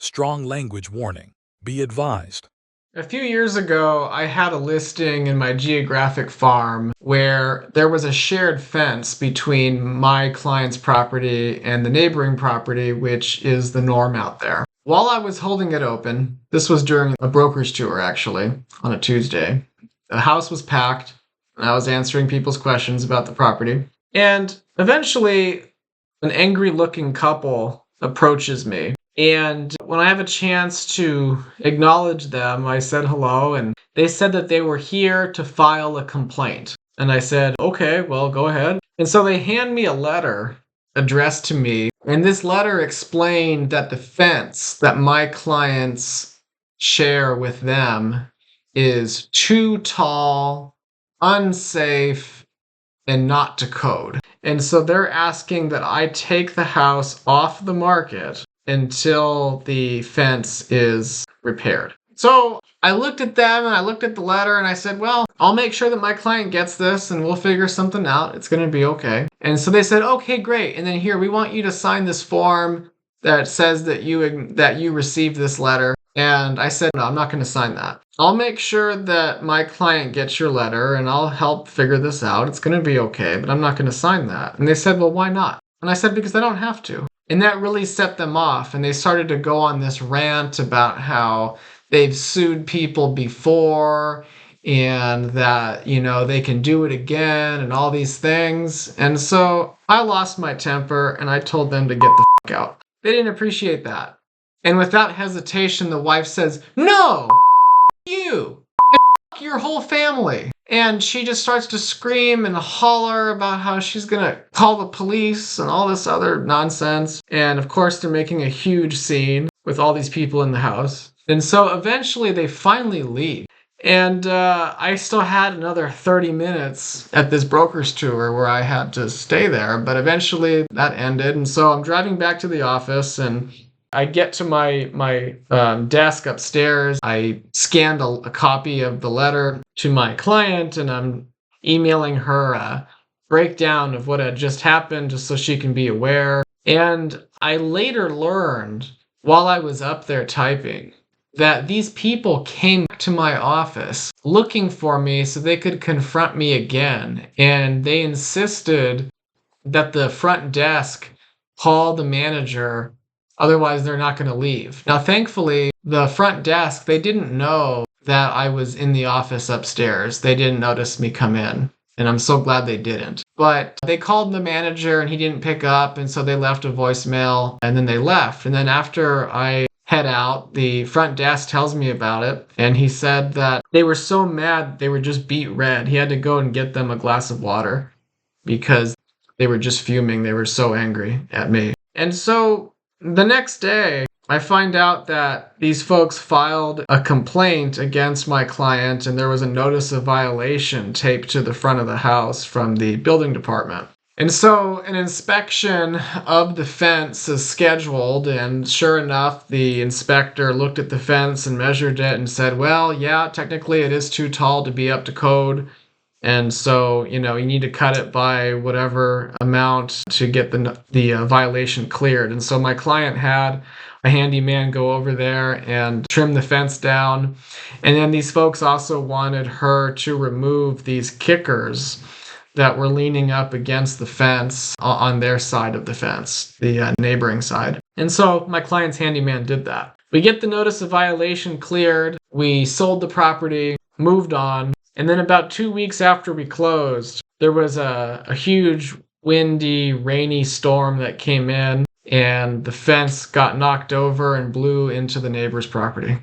Strong language warning. Be advised. A few years ago, I had a listing in my geographic farm where there was a shared fence between my client's property and the neighboring property, which is the norm out there. While I was holding it open, this was during a broker's tour actually, on a Tuesday, the house was packed and I was answering people's questions about the property. And eventually, an angry looking couple approaches me. And when I have a chance to acknowledge them, I said hello, and they said that they were here to file a complaint. And I said, okay, well, go ahead. And so they hand me a letter addressed to me, and this letter explained that the fence that my clients share with them is too tall, unsafe, and not to code. And so they're asking that I take the house off the market until the fence is repaired. So I looked at them and I looked at the letter and I said, well, I'll make sure that my client gets this and we'll figure something out. It's going to be okay. And so they said, okay, great. And then here, we want you to sign this form that says that you received this letter. And I said, no, I'm not going to sign that. I'll make sure that my client gets your letter and I'll help figure this out. It's going to be okay, but I'm not going to sign that. And they said, well, why not? And I said, because I don't have to. And that really set them off. And they started to go on this rant about how they've sued people before and that, they can do it again and all these things. And so I lost my temper and I told them to get the fuck out. They didn't appreciate that. And without hesitation, the wife says, no, you, and your whole family. And she just starts to scream and holler about how she's gonna call the police and all this other nonsense. And of course, they're making a huge scene with all these people in the house. And so eventually they finally leave. And I still had another 30 minutes at this broker's tour where I had to stay there. But eventually that ended. And so I'm driving back to the office and I get to my desk upstairs. I scanned a copy of the letter to my client, and I'm emailing her a breakdown of what had just happened just so she can be aware. And I later learned, while I was up there typing, that these people came to my office looking for me so they could confront me again. And they insisted that the front desk call the manager. Otherwise, they're not going to leave. Now, thankfully, the front desk, they didn't know that I was in the office upstairs. They didn't notice me come in. And I'm so glad they didn't. But they called the manager and he didn't pick up. And so they left a voicemail and then they left. And then after I head out, the front desk tells me about it. And he said that they were so mad they were just beet red. He had to go and get them a glass of water because they were just fuming. They were so angry at me. And so the next day, I find out that these folks filed a complaint against my client and there was a notice of violation taped to the front of the house from the building department. And so an inspection of the fence is scheduled, and sure enough, the inspector looked at the fence and measured it and said, well, yeah, technically it is too tall to be up to code. And so, you need to cut it by whatever amount to get the violation cleared. And so my client had a handyman go over there and trim the fence down. And then these folks also wanted her to remove these kickers that were leaning up against the fence on their side of the fence, the neighboring side. And so my client's handyman did that. We get the notice of violation cleared. We sold the property, moved on. And then about 2 weeks after we closed, there was a huge windy, rainy storm that came in, and the fence got knocked over and blew into the neighbor's property.